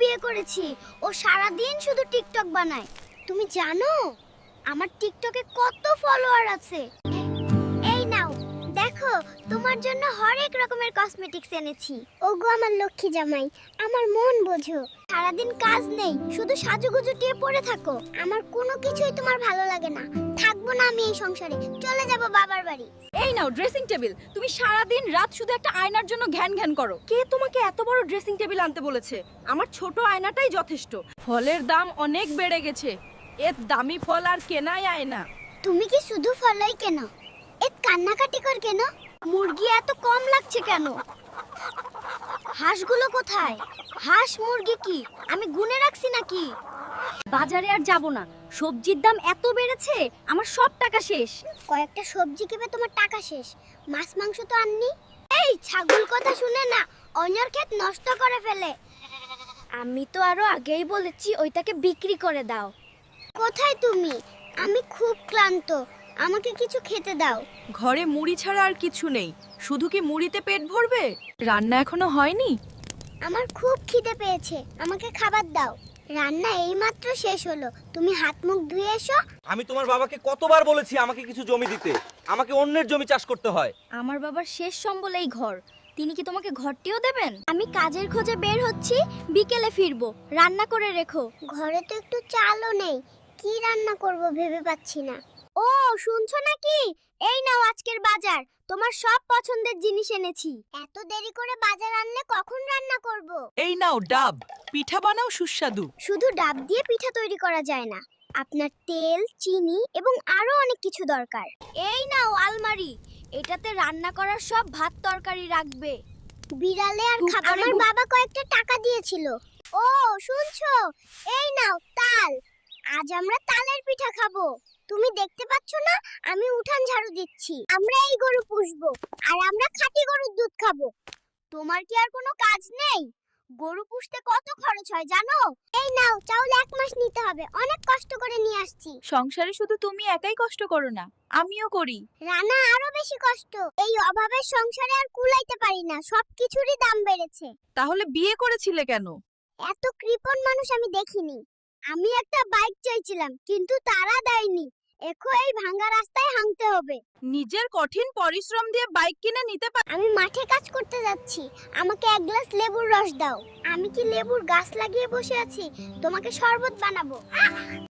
বিয়ে করেছি। ও সারা দিন শুধু টিকটক বানায়। তুমি জানো আমার টিকটকে কত ফলোয়ার আছে? এই নাও দেখো, তোমার জন্য হরেক রকমের কসমেটিক্স এনেছি। ওগো আমার লক্ষ্মী জামাই, আমার মন বোঝো। সারাদিন কাজ নেই, শুধু সাজুগুজু দিয়ে পড়ে থাকো। আমার কোনো কিছুই তোমার ভালো লাগে না। থাকবো না আমি এই সংসারে, চলে যাব বাবার বাড়ি। এই নাও ড্রেসিং টেবিল। তুমি সারা দিন রাত শুধু একটা আয়নার জন্য ঘ্যান ঘ্যান করো। কে তোমাকে এত বড় ড্রেসিং টেবিল আনতে বলেছে? আমার ছোট আয়নাটাই যথেষ্ট। ফলের দাম অনেক বেড়ে গেছে, এর দামি ফল আর কেনাই আয় না। তুমি কি শুধু ফলই কেন? এত কান্নাকাটি কর কেন? মুরগি এত কম লাগছে কেন? হাঁসগুলো কোথায়? হাঁস মুরগি কি আমি গুনে রাখছি নাকি? বাজারে আর যাব না, সবজির দাম এত বেড়েছে, আমার সব টাকা শেষ। কয়েকটা সবজি কিনে তোমার টাকা শেষ, মাছ মাংস তো আননি। এই ছাগল কথা শুনে না অন্যর ক্ষেত নষ্ট করে ফেলে। আমি তো আরো আগেই বলেছি ওইটাকে বিক্রি করে দাও। কোথায় তুমি? আমি খুব ক্লান্ত, আমাকে কিছু খেতে দাও। ঘরে মুড়ি ছাড়া আর কিছু নেই, শুধু কি মুড়িতে পেট ভরবে? রান্না এখনো হয়নি? আমার খুব খিদে পেয়েছে, আমাকে খাবার দাও। রান্না এইমাত্র শেষ হলো, তুমি হাত মুখ ধুয়ে এসো। আমি তোমার বাবাকে কতবার বলেছি আমাকে কিছু জমি দিতে, আমাকে অন্যের জমি চাষ করতে হয়। আমার বাবার শেষ সম্বল এই ঘর, তিনি কি তোমাকে ঘরটিও দেবেন? আমি কাজের খোঁজে বের হচ্ছি, বিকেলে ফিরবো। রান্না করে রেখো। ঘরে তো একটু চালও নেই, কি রান্না করব ভেবে পাচ্ছি না। ও শুনছো নাকি? এই নাও আজকের বাজার, তোমার সব পছন্দের জিনিস এনেছি। এত দেরি করে বাজার আনলে কখন রান্না করব? এই নাও ডাব, পিঠা বানাও সুস্বাদু। শুধু ডাব দিয়ে পিঠা তৈরি করা যায় না, আপনার তেল, চিনি এবং আরো অনেক কিছু দরকার। এই নাও আলমারি, এটাতে রান্না করার সব ভাত তরকারি রাখবে। বিড়ালে আর খাবার। আমার বাবা কয়েকটা টাকা দিয়েছিল। ও শুনছো? এই নাও তাল, আজ আমরা তালের পিঠা খাবো। তুমি দেখতে পাচ্ছ না আমি উঠান ঝাড়ু দিচ্ছি। আমরা এই গরু পুষবো আর আমরা খাঁটি গরুর দুধ খাবো। তোমার কি আর কোনো কাজ নেই? গরু পুষতে কত খরচ হয় জানো? এই নাও চাউল 1 মাস নিতে হবে, অনেক কষ্ট করে নিয়ে আসছি। সংসারে শুধু তুমি একাই কষ্ট করো না, আমিও করি। রানা আরো বেশি কষ্ট। এই অভাবের সংসারে আর কুলাইতে পারি না, সবকিছুরই দাম বেড়েছে। তাহলে বিয়ে করেছিলে কেন? এত কৃপণ মানুষ আমি দেখিনি। আমি একটা বাইক চাইছিলাম কিন্তু তারা দেয়নি। এখন এই ভাঙা রাস্তায় হাঁটতে হবে। নিজের কঠিন পরিশ্রম দিয়ে বাইক কিনে নিতে পার। আমি মাঠে কাজ করতে যাচ্ছি, আমাকে 1 গ্লাস লেবুর রস দাও। আমি কি লেবুর গাছ লাগিয়ে বসে আছি? তোমাকে শরবত বানাবো।